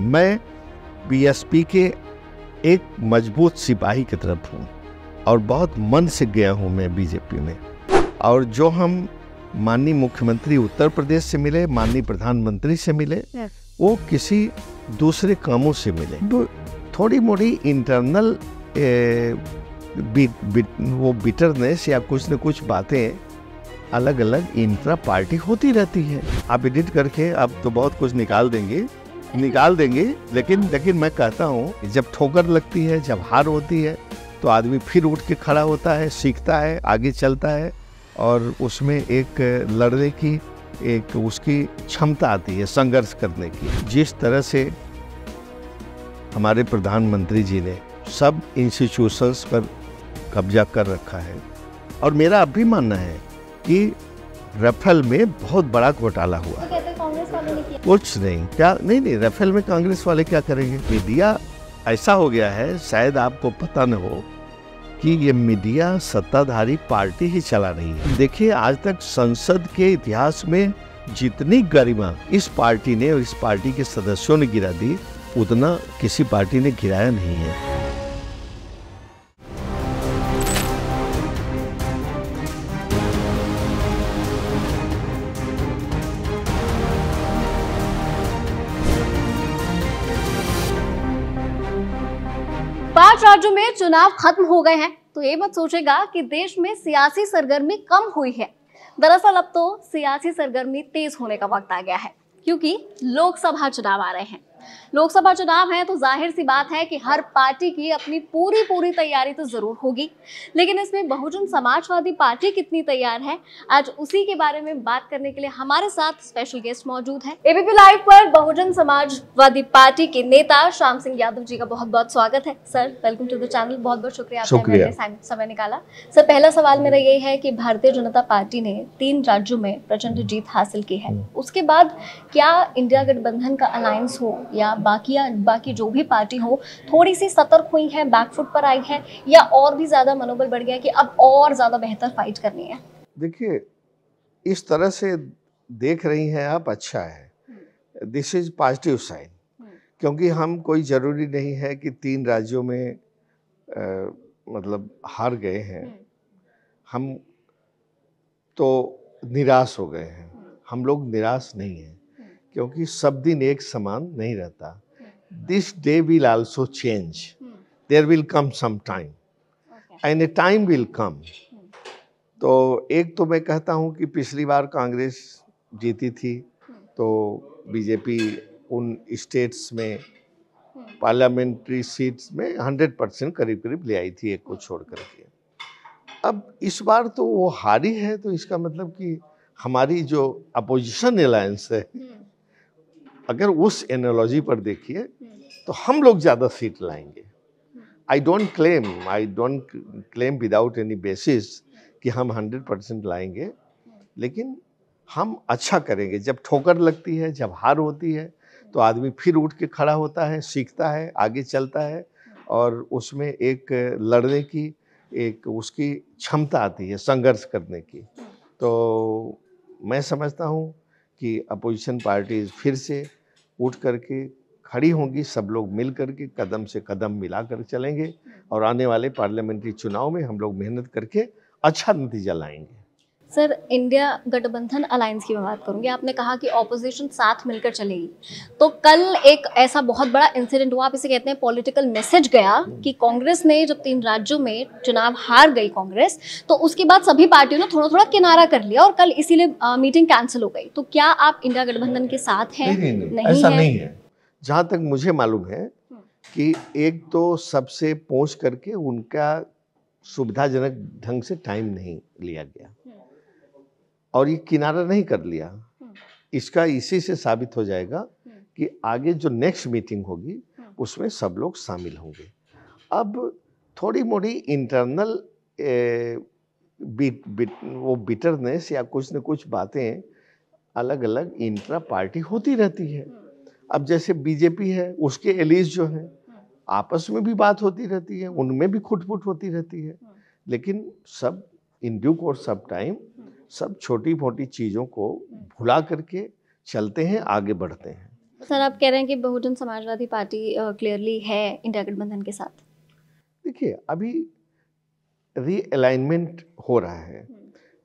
मैं बीएसपी के एक मजबूत सिपाही की तरफ हूँ और बहुत मन से गया हूँ मैं बीजेपी में। और जो हम माननीय मुख्यमंत्री उत्तर प्रदेश से मिले, माननीय प्रधानमंत्री से मिले, वो किसी दूसरे कामों से मिले। थोड़ी मोड़ी इंटरनल वो बिटरनेस या कुछ न कुछ बातें अलग अलग इंट्रा पार्टी होती रहती है। आप एडिट करके आप तो बहुत कुछ निकाल देंगे, लेकिन मैं कहता हूँ जब ठोकर लगती है, जब हार होती है, तो आदमी फिर उठ के खड़ा होता है, सीखता है, आगे चलता है और उसमें एक लड़ने की एक उसकी क्षमता आती है, संघर्ष करने की। जिस तरह से हमारे प्रधानमंत्री जी ने सब इंस्टीट्यूशंस पर कब्जा कर रखा है, और मेरा अब भी मानना है कि राफेल में बहुत बड़ा घोटाला हुआ। तो कहते हैं कांग्रेस वालों ने किया। कुछ नहीं, क्या नहीं, राफेल में कांग्रेस वाले क्या करेंगे? मीडिया ऐसा हो गया है, शायद आपको पता न हो कि ये मीडिया सत्ताधारी पार्टी ही चला रही है। देखिए, आज तक संसद के इतिहास में जितनी गरिमा इस पार्टी ने और इस पार्टी के सदस्यों ने गिरा दी, उतना किसी पार्टी ने गिराया नहीं है। पांच राज्यों में चुनाव खत्म हो गए हैं तो ये मत सोचेगा कि देश में सियासी सरगर्मी कम हुई है। दरअसल अब तो सियासी सरगर्मी तेज होने का वक्त आ गया है, क्योंकि लोकसभा चुनाव आ रहे हैं। लोकसभा चुनाव है तो जाहिर सी बात है कि हर पार्टी की अपनी पूरी तैयारी तो जरूर होगी, लेकिन इसमें बहुजन समाजवादी पार्टी कितनी तैयार है, आज उसी के बारे में बात करने के लिए हमारे साथ स्पेशल गेस्ट मौजूद है। एबीपी लाइव पर बहुजन समाजवादी पार्टी के नेता श्याम सिंह यादव जी का बहुत बहुत स्वागत है। Sir, welcome to the channel. बहुत बहुत शुक्रिया आपने समय निकाला। सर, पहला सवाल मेरा ये है कि भारतीय जनता पार्टी ने 3 राज्यों में प्रचंड जीत हासिल की है, उसके बाद क्या इंडिया गठबंधन का अलायंस हो या बाकी जो भी पार्टी हो थोड़ी सी सतर्क हुई है, बैकफुट पर आई है, या और भी ज्यादा मनोबल बढ़ गया कि अब और ज्यादा बेहतर फाइट करनी है? देखिए, इस तरह से देख रही हैं आप, अच्छा है, दिस इज पॉजिटिव साइन। क्योंकि हम कोई जरूरी नहीं है कि 3 राज्यों में मतलब हार गए हैं, हम तो निराश हो गए हैं। हम लोग निराश नहीं हैं, क्योंकि सब दिन एक समान नहीं रहता। This day will also change, there will come some time and a time will come. तो एक तो मैं कहता हूं कि पिछली बार कांग्रेस जीती थी तो बीजेपी उन स्टेट्स में पार्लियामेंट्री सीट्स में 100% करीब ले आई थी, एक को छोड़ करके। अब इस बार तो वो हारी है, तो इसका मतलब कि हमारी जो अपोजिशन अलायंस है, अगर उस एनालॉजी पर देखिए तो हम लोग ज़्यादा सीट लाएंगे। I don't claim without any basis कि हम 100% लाएंगे, लेकिन हम अच्छा करेंगे। जब ठोकर लगती है, जब हार होती है, तो आदमी फिर उठ के खड़ा होता है, सीखता है, आगे चलता है और उसमें एक लड़ने की एक उसकी क्षमता आती है, संघर्ष करने की। तो मैं समझता हूँ कि अपोजिशन पार्टीज फिर से उठ करके खड़ी होंगी, सब लोग मिल करके कदम से कदम मिलाकर चलेंगे और आने वाले पार्लियामेंट्री चुनाव में हम लोग मेहनत करके अच्छा नतीजा लाएंगे। सर, इंडिया गठबंधन अलायंस की मैं बात करूंगी। आपने कहा कि ऑपोजिशन साथ मिलकर चलेगी, तो कल एक ऐसा बहुत बड़ा इंसिडेंट हुआ, आप इसे कहते हैं पॉलिटिकल मैसेज गया, कि कांग्रेस ने जब 3 राज्यों में चुनाव हार गई कांग्रेस, तो उसके बाद सभी पार्टियों ने थोड़ा किनारा कर लिया और कल इसीलिए मीटिंग कैंसिल हो गई। तो क्या आप इंडिया गठबंधन के साथ हैं? नहीं, ऐसा नहीं है। जहाँ तक मुझे मालूम है कि एक तो सबसे पूछ करके उनका सुविधाजनक ढंग से टाइम नहीं लिया गया और ये किनारा नहीं कर लिया। इसका इसी से साबित हो जाएगा कि आगे जो नेक्स्ट मीटिंग होगी उसमें सब लोग शामिल होंगे। अब थोड़ी मोड़ी इंटरनल वो बिटरनेस या कुछ न कुछ बातें अलग अलग इंट्रा पार्टी होती रहती है। अब जैसे बीजेपी है, उसके एलीज जो हैं आपस में भी बात होती रहती है, उनमें भी खुटपुट होती रहती है, लेकिन सब in due course of time सब छोटी मोटी चीज़ों को भुला करके चलते हैं, आगे बढ़ते हैं। सर, आप कह रहे हैं कि बहुजन समाजवादी पार्टी क्लियरली है इंडिया गठबंधन के साथ। देखिए, अभी रीअलाइनमेंट हो रहा है,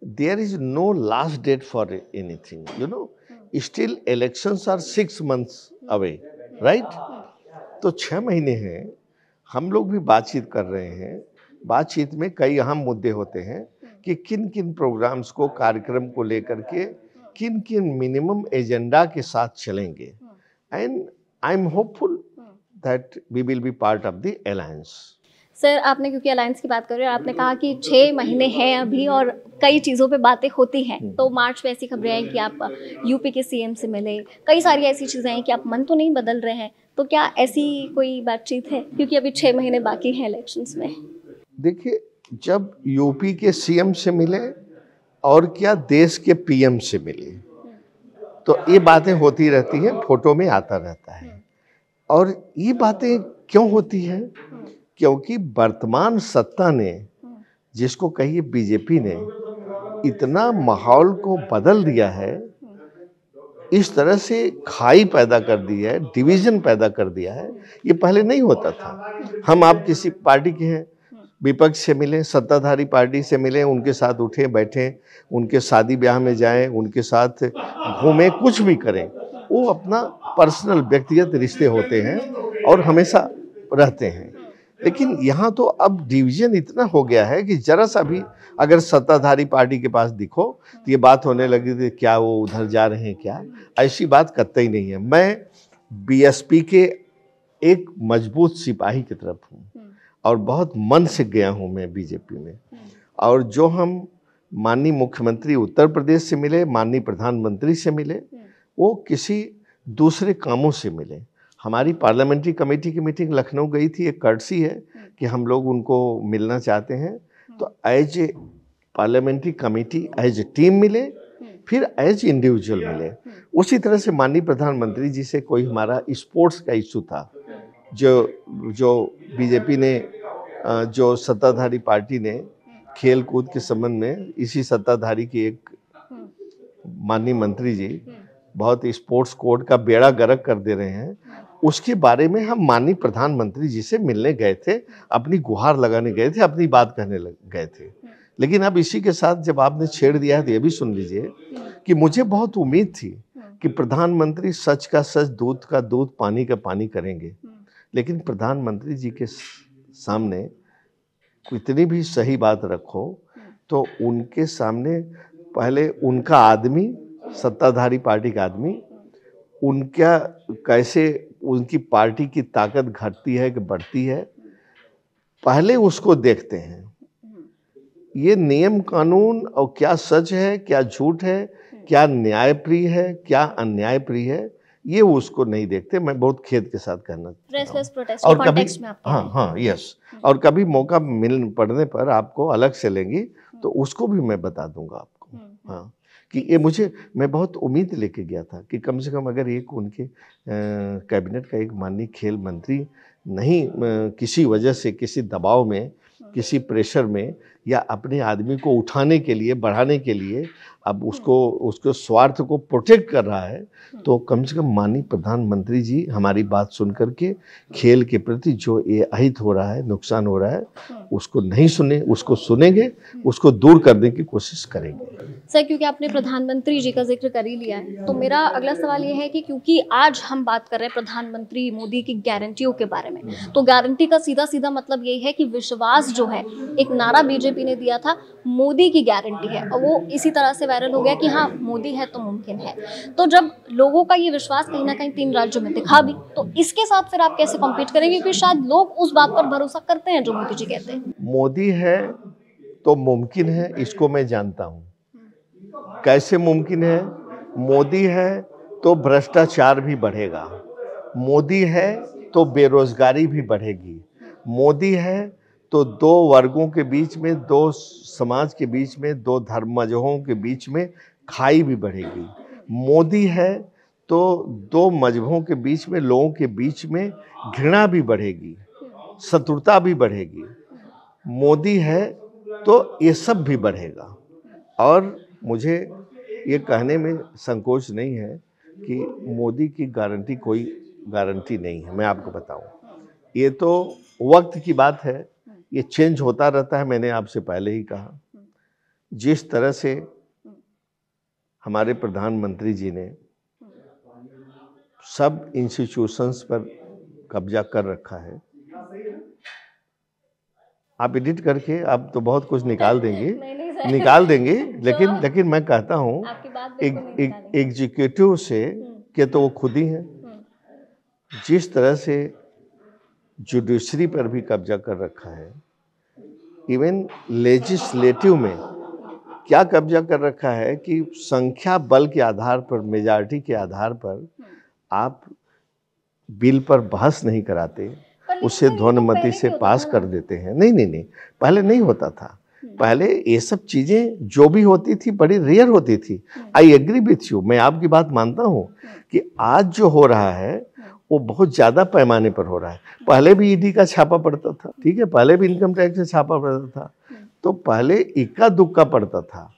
there is no last date for anything, you know, still elections are 6 months away, right? तो 6 महीने हैं, हम लोग भी बातचीत कर रहे हैं। बातचीत में कई अहम मुद्दे होते हैं कि किन किन प्रोग्राम्स को, कार्यक्रम को लेकर के किन किन मिनिमम एजेंडा के साथ चलेंगे, and I am hopeful that we will be part of the alliance. Sir, आपने क्योंकि अलायंस की बात कर रहे हो, आपने कहा कि 6 महीने हैं अभी और कई चीज़ों पे बातें होती हैं, तो मार्च में ऐसी खबरें हैं कि आप यूपी के सीएम से मिले, कई सारी ऐसी चीज़ें हैं कि आप मन तो नहीं बदल रहे हैं, तो क्या ऐसी कोई बातचीत है, क्योंकि अभी 6 महीने बाकी हैं इलेक्शंस में? देखिए, जब यूपी के सीएम से मिले और क्या देश के पीएम से मिले, तो ये बातें होती रहती हैं, फोटो में आता रहता है। और ये बातें क्यों होती हैं? क्योंकि वर्तमान सत्ता ने, जिसको कहिए बीजेपी ने, इतना माहौल को बदल दिया है, इस तरह से खाई पैदा कर दी है, डिवीजन पैदा कर दिया है। ये पहले नहीं होता था। हम आप किसी पार्टी के हैं, विपक्ष से मिलें, सत्ताधारी पार्टी से मिलें, उनके साथ उठे बैठें, उनके शादी ब्याह में जाएं, उनके साथ घूमें, कुछ भी करें, वो अपना पर्सनल व्यक्तिगत रिश्ते होते हैं और हमेशा रहते हैं। लेकिन यहाँ तो अब डिवीजन इतना हो गया है कि जरा सा भी अगर सत्ताधारी पार्टी के पास दिखो तो ये बात होने लगी थी, क्या वो उधर जा रहे हैं क्या? ऐसी बात कतई नहीं है। मैं बीएसपी के एक मजबूत सिपाही की तरफ हूँ और बहुत मन से गया हूँ मैं बीजेपी में। और जो हम माननीय मुख्यमंत्री उत्तर प्रदेश से मिले, माननीय प्रधानमंत्री से मिले, वो किसी दूसरे कामों से मिले। हमारी पार्लियामेंट्री कमेटी की मीटिंग लखनऊ गई थी, एक कर्टसी है कि हम लोग उनको मिलना चाहते हैं, तो as a parliamentary committee, as a team मिले, फिर एज इंडिविजुअल मिले। उसी तरह से माननीय प्रधानमंत्री जी से कोई हमारा स्पोर्ट्स का इशू था, जो बीजेपी ने, जो सत्ताधारी पार्टी ने खेल कूद के संबंध में, इसी सत्ताधारी की एक माननीय मंत्री जी बहुत स्पोर्ट्स कोड का बेड़ा गर्क कर दे रहे हैं, उसके बारे में हम माननीय प्रधानमंत्री जी से मिलने गए थे, अपनी गुहार लगाने गए थे, अपनी बात कहने गए थे। लेकिन अब इसी के साथ जब आपने छेड़ दिया है तो ये भी सुन लीजिए कि मुझे बहुत उम्मीद थी कि प्रधानमंत्री सच का सच, दूध का दूध, पानी का पानी करेंगे। लेकिन प्रधानमंत्री जी के सामने कितनी भी सही बात रखो तो उनके सामने पहले उनका आदमी, सत्ताधारी पार्टी का आदमी, उनका कैसे उनकी पार्टी की ताकत घटती है कि बढ़ती है, पहले उसको देखते हैं। ये नियम कानून और क्या सच है, क्या झूठ है, क्या न्यायप्रिय है, क्या अन्यायप्रिय है, ये उसको नहीं देखते। मैं बहुत खेद के साथ कहना चाहता हूं। और कभी यस, और कभी मौका मिल पड़ने पर आपको अलग से लेंगी तो उसको भी मैं बता दूंगा आपको। हाँ, कि ये मैं बहुत उम्मीद लेके गया था कि कम से कम अगर एक उनके कैबिनेट का एक माननीय खेल मंत्री नहीं, किसी वजह से, किसी दबाव में, किसी प्रेशर में, या अपने आदमी को उठाने के लिए, बढ़ाने के लिए अब उसको स्वार्थ को प्रोटेक्ट कर रहा है, तो कम से कम माननीय प्रधानमंत्री जी हमारी बात सुन करके खेल के प्रति जो ये अहित हो रहा है, नुकसान हो रहा है, उसको नहीं सुने, उसको सुनेंगे, उसको दूर करने की कोशिश करेंगे। सर, क्योंकि आपने प्रधानमंत्री जी का जिक्र कर ही लिया है, तो मेरा अगला सवाल ये है कि क्योंकि आज हम बात कर रहे हैं प्रधानमंत्री मोदी की गारंटियों के बारे में, तो गारंटी का सीधा सीधा मतलब यही है कि विश्वास जो है, एक नारा बीजेपी ने दिया था, मोदी की गारंटी है, और वो इसी तरह से वायरल हो गया कि हाँ, मोदी है तो मुमकिन है। तो जब लोगों का ये विश्वास कहीं ना कहीं 3 राज्यों में दिखा भी, तो इसके साथ फिर आप कैसे कॉम्पीट करेंगे? क्योंकि शायद लोग उस बात पर भरोसा करते हैं जो मोदी जी कहते हैं। मोदी है तो मुमकिन है, इसको मैं जानता हूँ। कैसे मुमकिन है? मोदी है तो भ्रष्टाचार भी बढ़ेगा, मोदी है तो बेरोजगारी भी बढ़ेगी, मोदी है तो 2 वर्गों के बीच में, 2 समाज के बीच में, 2 धर्म मजहबों के बीच में खाई भी बढ़ेगी, मोदी है तो 2 मजहबों के बीच में, लोगों के बीच में घृणा भी बढ़ेगी, शत्रुता भी बढ़ेगी, मोदी है तो ये सब भी बढ़ेगा। और मुझे ये कहने में संकोच नहीं है कि मोदी की गारंटी कोई गारंटी नहीं है। मैं आपको बताऊं, ये तो वक्त की बात है, ये चेंज होता रहता है। मैंने आपसे पहले ही कहा, जिस तरह से हमारे प्रधानमंत्री जी ने सब इंस्टीट्यूशंस पर कब्जा कर रखा है, आप एडिट करके आप तो बहुत कुछ निकाल देंगे, निकाल देंगे, लेकिन मैं कहता हूँ एग्जीक्यूटिव से के तो वो खुद ही हैं। जिस तरह से जुडिशरी पर भी कब्जा कर रखा है, इवन लेजिस्लेटिव में क्या कब्जा कर रखा है कि संख्या बल के आधार पर, मेजॉरिटी के आधार पर आप बिल पर बहस नहीं कराते, उसे ध्वनिमति से पास कर देते हैं। नहीं, पहले नहीं होता था। पहले ये सब चीजें जो भी होती थी बड़ी रेयर होती थी। आई एग्री विथ यू, मैं आपकी बात मानता हूँ कि आज जो हो रहा है वो बहुत ज्यादा पैमाने पर हो रहा है। पहले भी ईडी का छापा पड़ता था, ठीक है, पहले भी इनकम टैक्स से छापा पड़ता था, तो पहले इक्का दुक्का पड़ता था।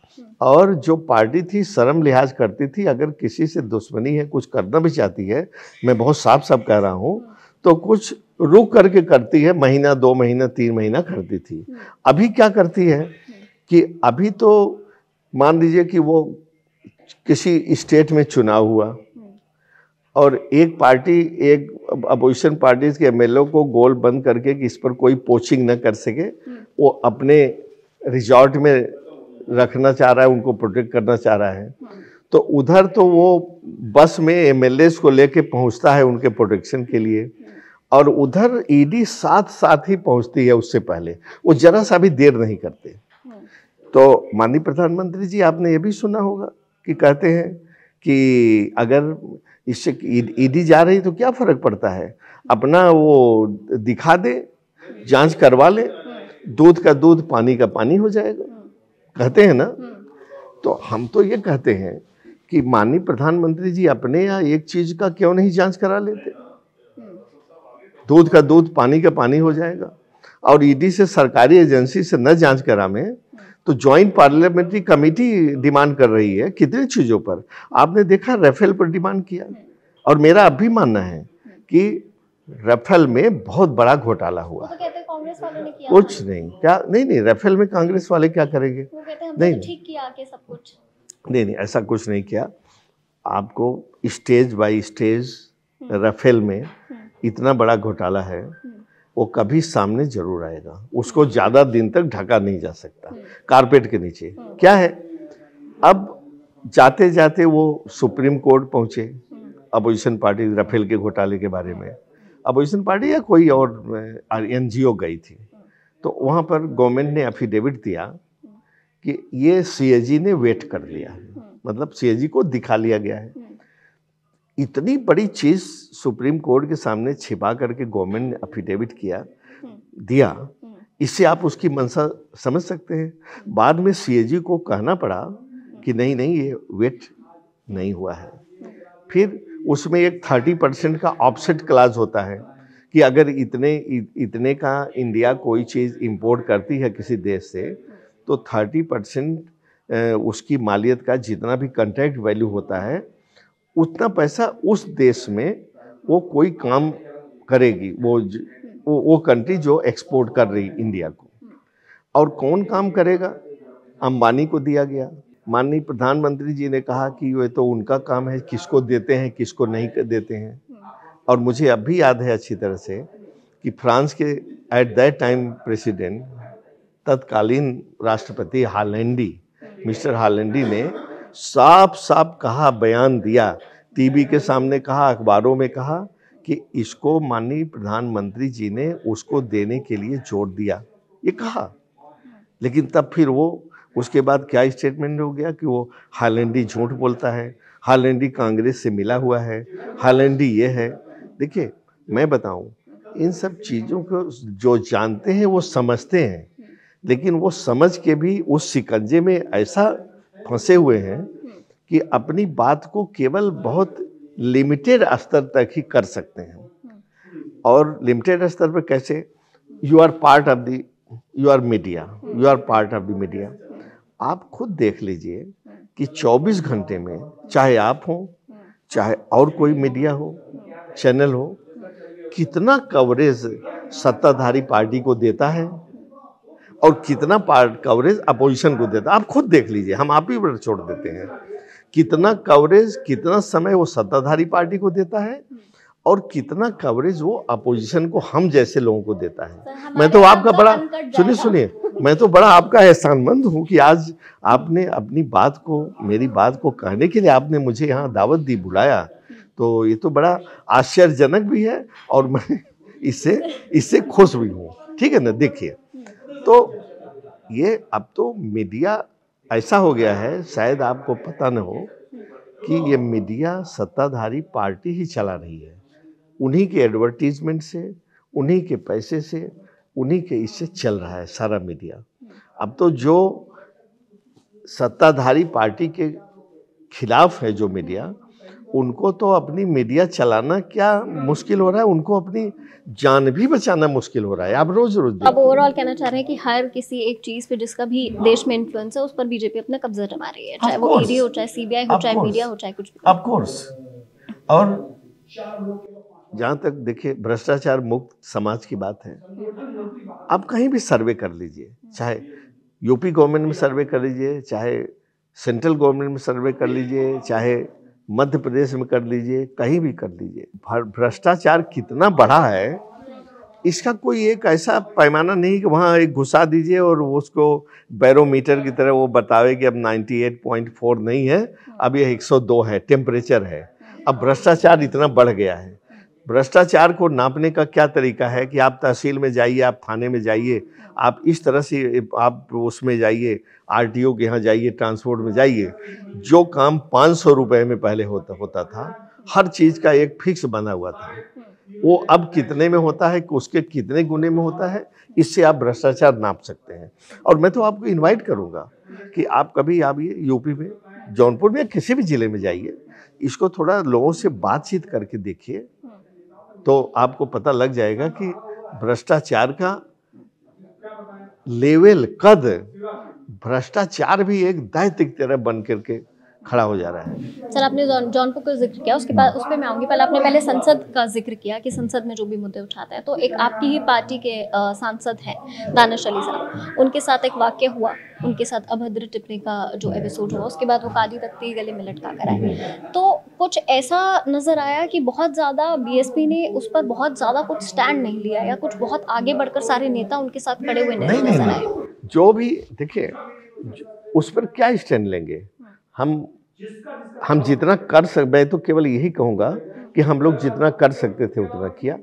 और जो पार्टी थी शर्म लिहाज करती थी, अगर किसी से दुश्मनी है, कुछ करना भी चाहती है, मैं बहुत साफ साफ कह रहा हूँ, तो कुछ रुक करके करती है, महीना 2 महीना 3 महीना करती थी। अभी क्या करती है कि अभी तो मान लीजिए कि वो किसी स्टेट में चुनाव हुआ और एक पार्टी, एक अपोजिशन पार्टीज के एमएलए को गोल बंद करके कि इस पर कोई पोचिंग न कर सके, वो अपने रिजॉर्ट में रखना चाह रहा है, उनको प्रोटेक्ट करना चाह रहा है, तो उधर तो वो बस में एमएलएस को लेके पहुंचता है उनके प्रोटेक्शन के लिए, और उधर ईडी साथ ही पहुंचती है उससे पहले, वो जरा सा भी देर नहीं करते। तो माननीय प्रधानमंत्री जी, आपने ये भी सुना होगा कि कहते हैं कि अगर इससे ईडी जा रही तो क्या फर्क पड़ता है, अपना वो दिखा दे, जांच करवा ले, दूध का दूध पानी का पानी हो जाएगा, कहते हैं ना। तो हम तो ये कहते हैं कि माननीय प्रधानमंत्री जी अपने यहाँ एक चीज का क्यों नहीं जांच करा लेते, दूध का दूध पानी का पानी हो जाएगा। और ईडी से, सरकारी एजेंसी से न जांच करावे तो ज्वाइंट पार्लियामेंट्री कमेटी डिमांड कर रही है कितनी चीजों पर। आपने देखा राफेल पर डिमांड किया, और मेरा अब भी मानना है कि राफेल में बहुत बड़ा घोटाला हुआ। तो कहते हैं कांग्रेस वालों ने किया, कुछ नहीं, क्या नहीं, राफेल में कांग्रेस वाले क्या करेंगे, वो कहते हैं नहीं, ठीक किया आके सब कुछ। नहीं, ऐसा कुछ नहीं किया। आपको स्टेज बाय स्टेज राफेल में इतना बड़ा घोटाला है, वो कभी सामने जरूर आएगा, उसको ज्यादा दिन तक ढका नहीं जा सकता कारपेट के नीचे। क्या है, अब जाते जाते वो सुप्रीम कोर्ट पहुंचे, अपोजिशन पार्टी राफेल के घोटाले के बारे में, अपोजिशन पार्टी या कोई और एनजीओ गई थी, तो वहां पर गवर्नमेंट ने एफिडेविट दिया कि ये सीएजी ने वेट कर लिया है, मतलब सीएजी को दिखा लिया गया है। इतनी बड़ी चीज सुप्रीम कोर्ट के सामने छिपा करके गवर्नमेंट ने एफिडेविट दिया, इससे आप उसकी मंशा समझ सकते हैं। बाद में सीएजी को कहना पड़ा कि नहीं, ये वेट नहीं हुआ है। फिर उसमें एक 30% का ऑफसेट क्लाज होता है कि अगर इतने का इंडिया कोई चीज़ इंपोर्ट करती है किसी देश से, तो 30% उसकी मालियत का जितना भी कॉन्ट्रैक्ट वैल्यू होता है, उतना पैसा उस देश में वो कोई काम करेगी, वो कंट्री जो एक्सपोर्ट कर रही इंडिया को। और कौन काम करेगा, अंबानी को दिया गया। माननीय प्रधानमंत्री जी ने कहा कि ये तो उनका काम है, किसको देते हैं किसको नहीं देते हैं। और मुझे अब भी याद है अच्छी तरह से कि फ्रांस के एट दैट टाइम प्रेसिडेंट, तत्कालीन राष्ट्रपति हालैंडी, मिस्टर हालैंडी ने साफ कहा, बयान दिया, टीवी के सामने कहा, अखबारों में कहा कि इसको माननीय प्रधानमंत्री जी ने उसको देने के लिए जोर दिया, ये कहा। लेकिन तब फिर वो उसके बाद क्या स्टेटमेंट हो गया कि वो हालैंडी झूठ बोलता है, हालैंडी कांग्रेस से मिला हुआ है, हालैंडी ये है। देखिए, मैं बताऊं, इन सब चीज़ों को जो जानते हैं वो समझते हैं, लेकिन वो समझ के भी उस शिकंजे में ऐसा फंसे हुए हैं कि अपनी बात को केवल बहुत लिमिटेड स्तर तक ही कर सकते हैं। और लिमिटेड स्तर पर कैसे, you are part of the, you are media, you are part of the media. आप खुद देख लीजिए कि 24 घंटे में, चाहे आप हों, चाहे और कोई मीडिया हो, चैनल हो, कितना कवरेज सत्ताधारी पार्टी को देता है और कितना कवरेज अपोजिशन को देता है। आप खुद देख लीजिए, हम आप ही पर छोड़ देते हैं। कितना कवरेज, कितना समय वो सत्ताधारी पार्टी को देता है और कितना कवरेज वो अपोजिशन को, हम जैसे लोगों को देता है। मैं तो आपका बड़ा, सुनिए, मैं तो बड़ा आपका एहसानमंद हूँ कि आज आपने अपनी बात को, मेरी बात को कहने के लिए आपने मुझे यहाँ दावत दी, बुलाया। तो ये तो बड़ा आश्चर्यजनक भी है और मैं इससे खुश भी हूँ। ठीक है ना। देखिए, तो ये अब तो मीडिया ऐसा हो गया है, शायद आपको पता न हो कि ये मीडिया सत्ताधारी पार्टी ही चला रही है। उन्हीं के एडवर्टीजमेंट से, उन्हीं के पैसे से, उन्हीं के इससे चल रहा है सारा मीडिया। अब तो जो सत्ताधारी पार्टी के खिलाफ है जो मीडिया, उनको तो अपनी मीडिया चलाना क्या मुश्किल हो रहा है, उनको अपनी जान भी बचाना मुश्किल हो रहा है। आप रोज अब ओवरऑल कहना चाह रहे हैं कि हर किसी एक चीज पे जिसका भी देश में इन्फ्लुएंस है, उस पर बीजेपी अपना कब्जा जमा रही है, चाहे वो ईडी हो, चाहे सीबीआई हो, चाहे मीडिया हो, चाहे कुछ भी। Of course. और जहाँ तक देखिए भ्रष्टाचार मुक्त समाज की बात है, आप कहीं भी सर्वे कर लीजिए, चाहे यूपी गवर्नमेंट में सर्वे कर लीजिए, चाहे सेंट्रल गवर्नमेंट में सर्वे कर लीजिए, चाहे मध्य प्रदेश में कर लीजिए, कहीं भी कर लीजिए, भ्रष्टाचार कितना बढ़ा है इसका कोई एक ऐसा पैमाना नहीं कि वहाँ एक घुसा दीजिए और उसको बैरोमीटर की तरह वो बतावे कि अब 98.4 नहीं है, अब ये 102 है, टेम्परेचर है। अब भ्रष्टाचार इतना बढ़ गया है। भ्रष्टाचार को नापने का क्या तरीका है कि आप तहसील में जाइए, आप थाने में जाइए, आप इस तरह से आप उसमें जाइए, आरटीओ के यहाँ जाइए, ट्रांसपोर्ट में जाइए। जो काम 500 रुपये में पहले होता था, हर चीज़ का एक फिक्स बना हुआ था, वो अब कितने में होता है, उसके कितने गुने में होता है, इससे आप भ्रष्टाचार नाप सकते हैं। और मैं तो आपको इनवाइट करूँगा कि आप कभी आइए यूपी में, जौनपुर में या किसी भी ज़िले में जाइए, इसको थोड़ा लोगों से बातचीत करके देखिए, तो आपको पता लग जाएगा कि भ्रष्टाचार का लेवल, कद, भ्रष्टाचार भी एक दैत्य की तरह बन करके खड़ा हो जा रहा है। सर, आपने जौनपुर का जिक्र किया, उसके बाद उस पर मैं आऊँगी। पहले आपने पहले संसद का जिक्र किया कि संसद में जो भी मुद्दे उठाते हैं, तो एक आपकी ही पार्टी के सांसद हैं दानिश अली साहब, उनके साथ एक वाक्य हुआ, उनके साथ अभद्र टिप्पणी का जो एपिसोड हुआ, उसके बाद वो काली तख्ती गले में लटका कर आए। तो कुछ ऐसा नजर आया कि बहुत ज़्यादा बीएसपी ने उस पर बहुत ज़्यादा कुछ स्टैंड नहीं लिया, या कुछ बहुत आगे बढ़कर सारे नेता उनके साथ खड़े हुए नहीं नजर आए। जो भी देखिए, उस पर क्या स्टैंड लेंगे? हम जितना कर सकते, मैं तो केवल यही कहूँगा कि हम लोग जितना कर सकते थे उतना किया।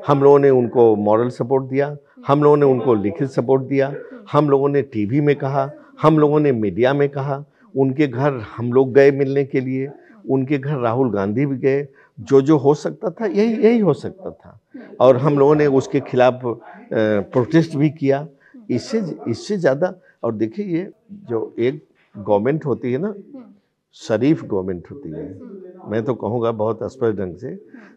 हम लोगों ने उनको मॉरल सपोर्ट दिया, हम लोगों ने उनको लिखित सपोर्ट दिया, हम लोगों ने टीवी में कहा, हम लोगों ने मीडिया में कहा, उनके घर हम लोग गए मिलने के लिए, उनके घर राहुल गांधी भी गए। जो हो सकता था यही हो सकता था, और हम लोगों ने उसके खिलाफ प्रोटेस्ट भी किया। इससे ज़्यादा, और देखिए ये जो एक गवर्नमेंट होती है ना, शरीफ गवर्नमेंट होती है, मैं तो कहूँगा बहुत स्पष्ट ढंग से,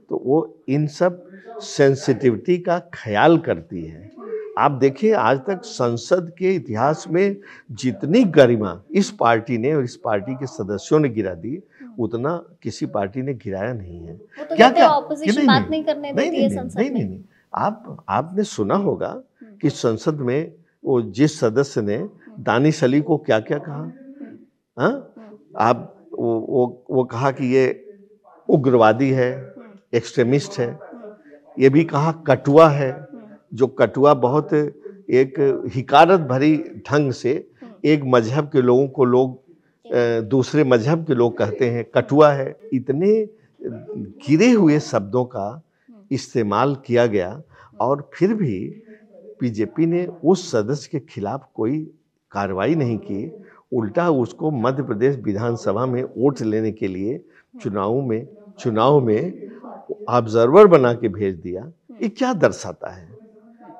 तो वो इन सब सेंसिटिविटी का ख्याल करती है। आप देखिए आज तक संसद के इतिहास में जितनी गरिमा इस पार्टी ने और इस पार्टी के सदस्यों ने गिरा दी, उतना किसी पार्टी ने गिराया नहीं है। तो क्या ऑपोजिशन बात नहीं करने देती है संसद में? नहीं। आपने सुना होगा कि संसद में वो जिस सदस्य ने दानिश अली को क्या क्या कहा, हाँ? वो कहा कि ये उग्रवादी है, एक्सट्रीमिस्ट है, ये भी कहा कटुआ है, जो कटुआ बहुत एक हिकारत भरी ढंग से एक मजहब के लोगों को लोग दूसरे मजहब के लोग कहते हैं कटुआ है। इतने गिरे हुए शब्दों का इस्तेमाल किया गया और फिर भी बीजेपी ने उस सदस्य के खिलाफ कोई कार्रवाई नहीं की, उल्टा उसको मध्य प्रदेश विधानसभा में वोट लेने के लिए चुनाव में ऑब्जर्वर बना के भेज दिया। ये क्या दर्शाता है?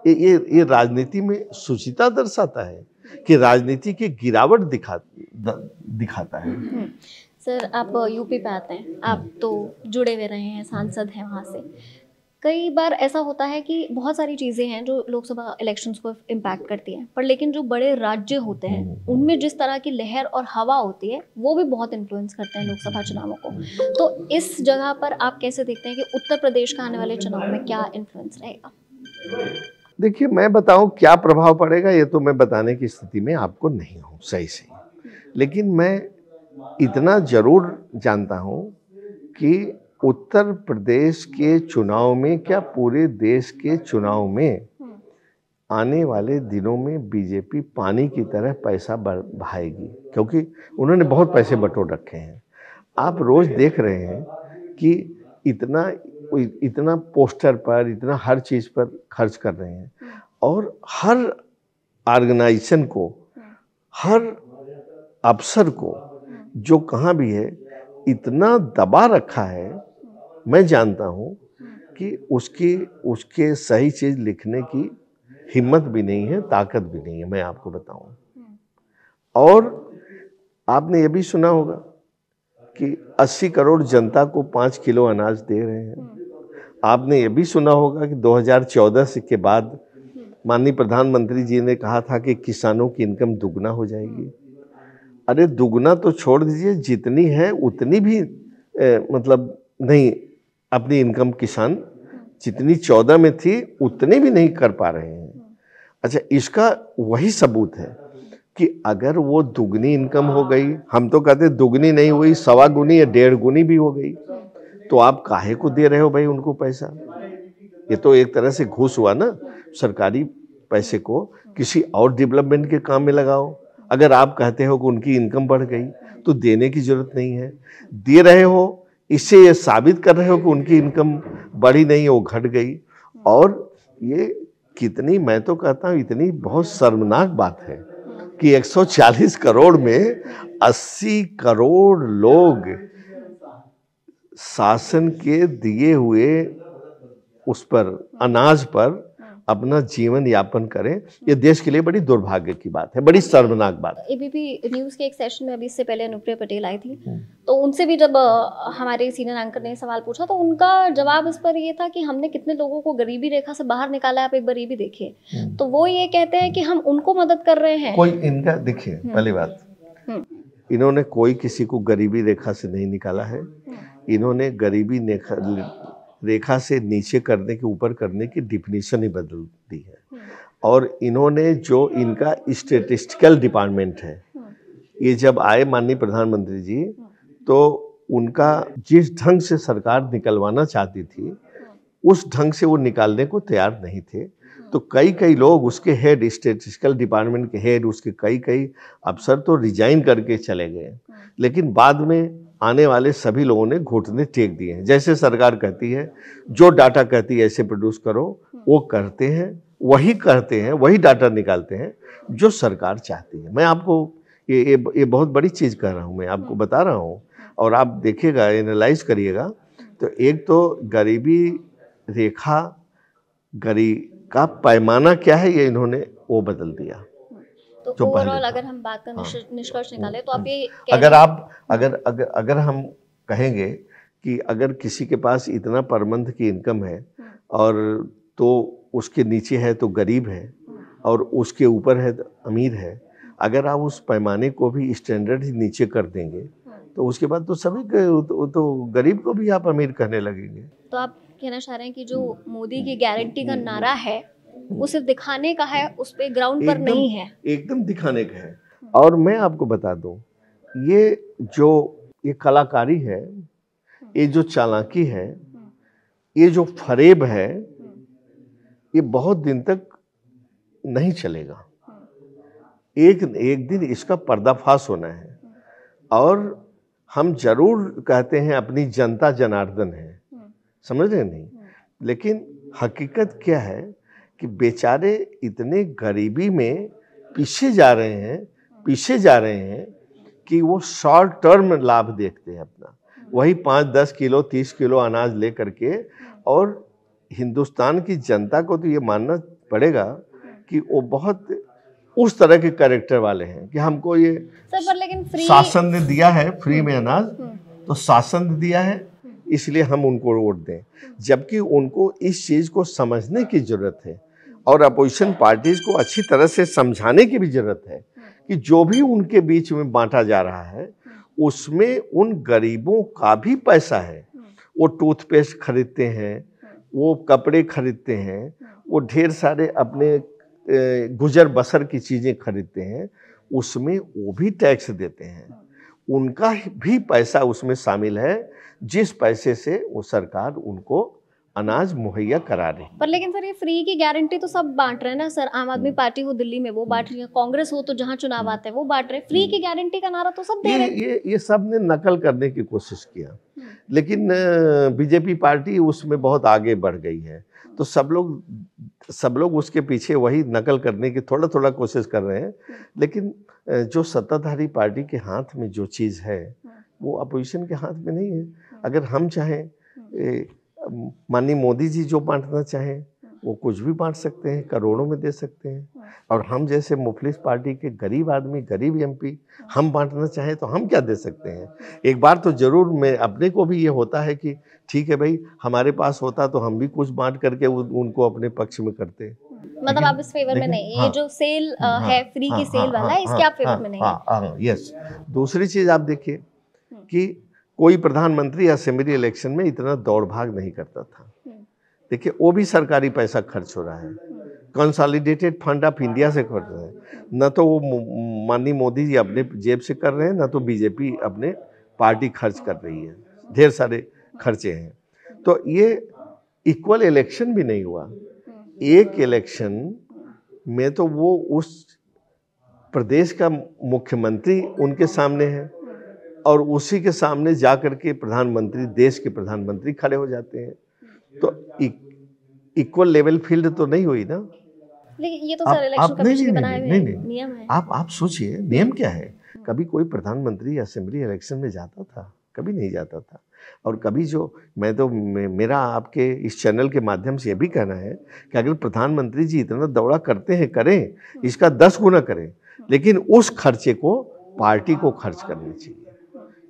ये राजनीति में सुचिता दर्शाता है कि राजनीति की गिरावट दिखाता है। सर, आप यूपी पे आते हैं, आप तो जुड़े हुए रहे हैं, सांसद हैं वहाँ से, कई बार ऐसा होता है कि बहुत सारी चीज़ें हैं जो लोकसभा इलेक्शंस को इम्पैक्ट करती हैं, पर लेकिन जो बड़े राज्य होते हैं उनमें जिस तरह की लहर और हवा होती है वो भी बहुत इन्फ्लुएंस करते हैं लोकसभा चुनावों को। तो इस जगह पर आप कैसे देखते हैं कि उत्तर प्रदेश का आने वाले चुनाव में क्या इन्फ्लुएंस रहेगा? देखिए, मैं बताऊं क्या प्रभाव पड़ेगा, ये तो मैं बताने की स्थिति में आपको नहीं हूं सही से, लेकिन मैं इतना जरूर जानता हूं कि उत्तर प्रदेश के चुनाव में क्या पूरे देश के चुनाव में आने वाले दिनों में बीजेपी पानी की तरह पैसा बहाएगी, क्योंकि उन्होंने बहुत पैसे बटोर रखे हैं। आप रोज देख रहे हैं कि इतना पोस्टर पर, इतना हर चीज पर खर्च कर रहे हैं, और हर ऑर्गेनाइजेशन को, हर अफसर को जो कहाँ भी है इतना दबा रखा है। मैं जानता हूं कि उसके सही चीज लिखने की हिम्मत भी नहीं है, ताकत भी नहीं है, मैं आपको बताऊं। और आपने ये भी सुना होगा कि 80 करोड़ जनता को 5 किलो अनाज दे रहे हैं। आपने ये भी सुना होगा कि 2014 के बाद माननीय प्रधानमंत्री जी ने कहा था कि किसानों की इनकम दुगना हो जाएगी। अरे दुगना तो छोड़ दीजिए, जितनी है उतनी भी मतलब नहीं, अपनी इनकम किसान जितनी 14 में थी उतनी भी नहीं कर पा रहे हैं। अच्छा, इसका वही सबूत है कि अगर वो दुगनी इनकम हो गई, हम तो कहते दुगनी नहीं हुई, 1.25 गुनी या 1.5 गुनी भी हो गई, तो आप काहे को दे रहे हो भाई उनको पैसा? ये तो एक तरह से घूस हुआ ना। सरकारी पैसे को किसी और डेवलपमेंट के काम में लगाओ। अगर आप कहते हो कि उनकी इनकम बढ़ गई तो देने की जरूरत नहीं है। दे रहे हो, इससे ये साबित कर रहे हो कि उनकी इनकम बढ़ी नहीं, वो घट गई। और ये कितनी, मैं तो कहता हूँ इतनी बहुत शर्मनाक बात है कि 140 करोड़ में 80 करोड़ लोग शासन के दिए हुए उस पर, अनाज पर अपना जीवन यापन करें। ये देश के लिए बड़ी दुर्भाग्य की बात है, बड़ी शर्मनाक बात है। एबीपी न्यूज़ के एक सेशन में अभी इससे पहले अनुप्रिया पटेल आई थी, तो उनसे भी जब हमारे सीनियर एंकर ने सवाल पूछा तो उनका जवाब इस पर ये था कि हमने कितने लोगों को गरीबी रेखा से बाहर निकाला है, आप एक बार ये भी देखिए। तो वो ये कहते हैं कि हम उनको मदद कर रहे हैं। कोई इनका देखिए, पहली बात, इन्होंने कोई किसी को गरीबी रेखा से नहीं निकाला है। इन्होंने गरीबी रेखा से नीचे करने के ऊपर करने की डिफिनीशन ही बदल दी है। और इन्होंने जो इनका स्टैटिस्टिकल डिपार्टमेंट है, ये जब आए माननीय प्रधानमंत्री जी, तो उनका जिस ढंग से सरकार निकलवाना चाहती थी उस ढंग से वो निकालने को तैयार नहीं थे। तो कई लोग उसके हेड, स्टैटिस्टिकल डिपार्टमेंट के हेड, उसके कई अफसर तो रिजाइन करके चले गए। लेकिन बाद में आने वाले सभी लोगों ने घुटने टेक दिए हैं। जैसे सरकार कहती है, जो डाटा कहती है ऐसे प्रोड्यूस करो, वो करते हैं, वही डाटा निकालते हैं जो सरकार चाहती है। मैं आपको ये बहुत बड़ी चीज़ कह रहा हूँ, मैं आपको बता रहा हूँ, और आप देखिएगा, एनालाइज करिएगा। तो एक तो गरीबी रेखा, का पैमाना क्या है, ये इन्होंने वो बदल दिया। तो ओवरऑल अगर हम बात का निष्कर्ष निकालें तो आप ये अगर हम कहेंगे कि अगर किसी के पास इतना पर मंथ की इनकम है और तो उसके नीचे है तो गरीब है और उसके ऊपर है तो अमीर है, अगर आप उस पैमाने को भी स्टैंडर्ड ही नीचे कर देंगे तो उसके बाद तो सभी तो गरीब को भी आप अमीर कहने लगेंगे। तो आप कहना चाह रहे हैं कि जो मोदी की गारंटी का नारा है वो सिर्फ दिखाने का है, उस पे ग्राउंड पर नहीं है, एकदम दिखाने का है। और मैं आपको बता दूं, ये कलाकारी है, ये जो चालाकी है, ये जो फरेब है, ये बहुत दिन तक नहीं चलेगा। एक दिन इसका पर्दाफाश होना है। और हम जरूर कहते हैं अपनी जनता जनार्दन है, समझ रहे नहीं, लेकिन हकीकत क्या है कि बेचारे इतने गरीबी में पीछे जा रहे हैं कि वो शॉर्ट टर्म लाभ देखते हैं अपना, वही 5-10 किलो 30 किलो अनाज ले करके। और हिंदुस्तान की जनता को तो ये मानना पड़ेगा कि वो बहुत उस तरह के कैरेक्टर वाले हैं कि हमको ये सर, पर लेकिन शासन ने दिया है फ्री में अनाज, तो शासन ने दिया है, इसलिए हम उनको वोट दें, जबकि उनको इस चीज़ को समझने की ज़रूरत है और अपोजिशन पार्टीज को अच्छी तरह से समझाने की भी ज़रूरत है कि जो भी उनके बीच में बांटा जा रहा है उसमें उन गरीबों का भी पैसा है। वो टूथपेस्ट खरीदते हैं, वो कपड़े खरीदते हैं, वो ढेर सारे अपने गुजर बसर की चीज़ें खरीदते हैं, उसमें वो भी टैक्स देते हैं। उनका भी पैसा उसमें शामिल है, जिस पैसे से वो सरकार उनको अनाज मुहैया करा रही। पर लेकिन सर ये फ्री की गारंटी तो सब बांट रहे हैं ना सर, आम आदमी पार्टी हो दिल्ली में वो बांट रही है, कांग्रेस हो तो जहां चुनाव आते हैं वो बांट रहे हैं, फ्री की गारंटी का नारा तो सब दे रहे हैं। ये सब ने नकल करने की कोशिश किया, लेकिन बीजेपी पार्टी उसमें बहुत आगे बढ़ गई है, तो सब लोग उसके पीछे वही नकल करने की थोड़ा थोड़ा कोशिश कर रहे हैं। लेकिन जो सत्ताधारी पार्टी के हाथ में जो चीज़ है वो अपोजिशन के हाथ में नहीं है। अगर हम चाहें, माननीय मोदी जी जो बांटना चाहें वो कुछ भी बांट सकते हैं, करोड़ों में दे सकते हैं, और हम जैसे मुफलिस पार्टी के गरीब आदमी, गरीब एमपी, हम बांटना चाहें तो हम क्या दे सकते हैं। एक बार तो जरूर मैं अपने को भी ये होता है कि ठीक है भाई, हमारे पास होता तो हम भी कुछ बांट करके उनको अपने पक्ष में करते। मतलब आप इस फेवर में नहीं, ये जो सेल है फ्री की सेल वाला है, इसके आप फेवर में नहीं। यस। दूसरी चीज आप देखिए कि कोई प्रधानमंत्री असेंबली इलेक्शन में इतना दौड़ भाग नहीं करता था। देखिए वो भी सरकारी पैसा खर्च हो रहा है, कंसोलिडेटेड फंड ऑफ इंडिया से कर रहे हैं, न तो वो माननीय मोदी जी अपने जेब से कर रहे हैं, न तो बीजेपी अपने पार्टी खर्च कर रही है, ढेर सारे खर्चे हैं। तो ये इक्वल इलेक्शन भी नहीं हुआ। एक इलेक्शन में तो वो उस प्रदेश का मुख्यमंत्री उनके सामने है और उसी के सामने जा करके प्रधानमंत्री, देश के प्रधानमंत्री खड़े हो जाते हैं, तो इक्वल लेवल फील्ड तो नहीं हुई ना। लेकिन ये तो सर इलेक्शन कमीशन के बनाए हुए नियम है। आप सोचिए नियम क्या है। कभी कोई प्रधानमंत्री असेंबली इलेक्शन में जाता था? कभी नहीं जाता था। और कभी मेरा आपके इस चैनल के माध्यम से ये भी कहना है कि अगर प्रधानमंत्री जी इतना दौड़ा करते हैं, करें, इसका 10 गुना करें, लेकिन उस खर्चे को पार्टी को खर्च करना चाहिए।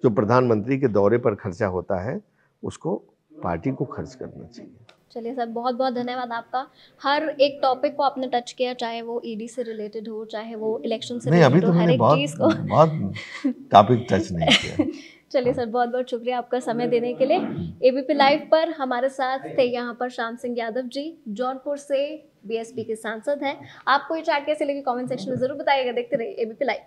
जो प्रधानमंत्री के दौरे पर खर्चा होता है उसको पार्टी को खर्च करना चाहिए। चलिए सर, बहुत बहुत धन्यवाद आपका। हर एक टॉपिक को आपने टच किया, चाहे वो ईडी से रिलेटेड हो, चाहे वो इलेक्शन से रिलेटेड हो, हर एक चीज को बहुत टॉपिक टच नहीं किया। चलिए सर, बहुत बहुत शुक्रिया आपका समय देने के लिए। एबीपी लाइव पर हमारे साथ थे यहाँ पर श्याम सिंह यादव जी, जौनपुर से बीएसपी के सांसद हैं। आपको ये चैट कैसे लगी कमेंट सेक्शन में जरूर बताइएगा। देखते रहिए एबीपी लाइव।